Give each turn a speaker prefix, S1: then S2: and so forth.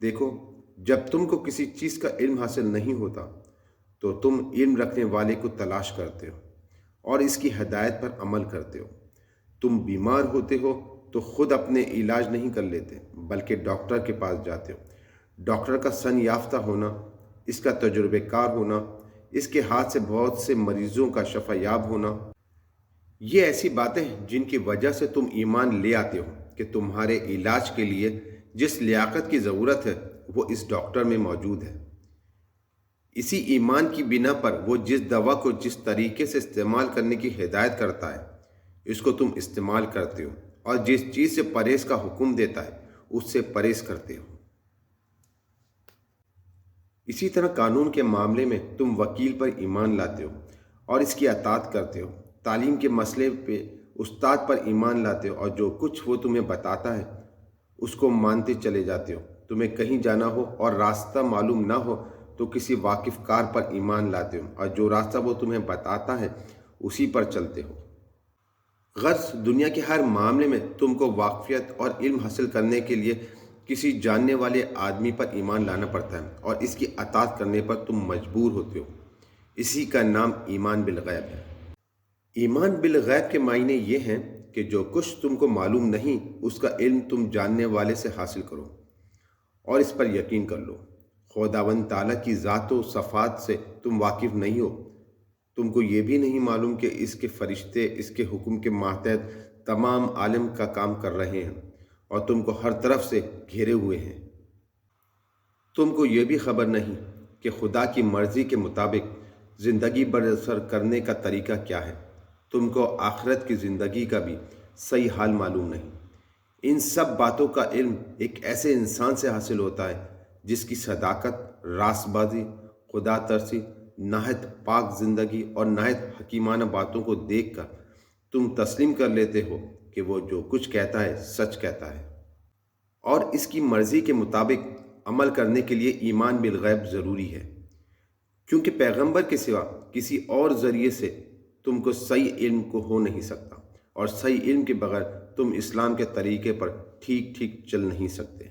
S1: دیکھو، جب تم کو کسی چیز کا علم حاصل نہیں ہوتا تو تم علم رکھنے والے کو تلاش کرتے ہو اور اس کی ہدایت پر عمل کرتے ہو۔ تم بیمار ہوتے ہو تو خود اپنے علاج نہیں کر لیتے بلکہ ڈاکٹر کے پاس جاتے ہو۔ ڈاکٹر کا سن یافتہ ہونا، اس کا تجربے کار ہونا، اس کے ہاتھ سے بہت سے مریضوں کا شفا یاب ہونا، یہ ایسی باتیں ہیں جن کی وجہ سے تم ایمان لے آتے ہو کہ تمہارے علاج کے لیے جس لیاقت کی ضرورت ہے وہ اس ڈاکٹر میں موجود ہے۔ اسی ایمان کی بنا پر وہ جس دوا کو جس طریقے سے استعمال کرنے کی ہدایت کرتا ہے اس کو تم استعمال کرتے ہو، اور جس چیز سے پرہیز کا حکم دیتا ہے اس سے پرہیز کرتے ہو۔ اسی طرح قانون کے معاملے میں تم وکیل پر ایمان لاتے ہو اور اس کی اطاعت کرتے ہو۔ تعلیم کے مسئلے پہ استاد پر ایمان لاتے ہو اور جو کچھ وہ تمہیں بتاتا ہے اس کو مانتے چلے جاتے ہو۔ تمہیں کہیں جانا ہو اور راستہ معلوم نہ ہو تو کسی واقف کار پر ایمان لاتے ہو اور جو راستہ وہ تمہیں بتاتا ہے اسی پر چلتے ہو۔ غرض دنیا کے ہر معاملے میں تم کو واقفیت اور علم حاصل کرنے کے لیے کسی جاننے والے آدمی پر ایمان لانا پڑتا ہے اور اس کی اطاعت کرنے پر تم مجبور ہوتے ہو۔ اسی کا نام ایمان بالغیب ہے۔ ایمان بالغیب کے معنی یہ ہیں کہ جو کچھ تم کو معلوم نہیں اس کا علم تم جاننے والے سے حاصل کرو اور اس پر یقین کر لو۔ خداوند تعالیٰ کی ذات و صفات سے تم واقف نہیں ہو، تم کو یہ بھی نہیں معلوم کہ اس کے فرشتے اس کے حکم کے ماتحت تمام عالم کا کام کر رہے ہیں اور تم کو ہر طرف سے گھیرے ہوئے ہیں۔ تم کو یہ بھی خبر نہیں کہ خدا کی مرضی کے مطابق زندگی بسر کرنے کا طریقہ کیا ہے۔ تم کو آخرت کی زندگی کا بھی صحیح حال معلوم نہیں۔ ان سب باتوں کا علم ایک ایسے انسان سے حاصل ہوتا ہے جس کی صداقت، راست بازی، خدا ترسی، نہایت پاک زندگی اور نہایت حکیمانہ باتوں کو دیکھ کر تم تسلیم کر لیتے ہو کہ وہ جو کچھ کہتا ہے سچ کہتا ہے، اور اس کی مرضی کے مطابق عمل کرنے کے لیے ایمان بالغیب ضروری ہے، کیونکہ پیغمبر کے سوا کسی اور ذریعے سے تم کو صحیح علم کو ہو نہیں سکتا، اور صحیح علم کے بغیر تم اسلام کے طریقے پر ٹھیک چل نہیں سکتے۔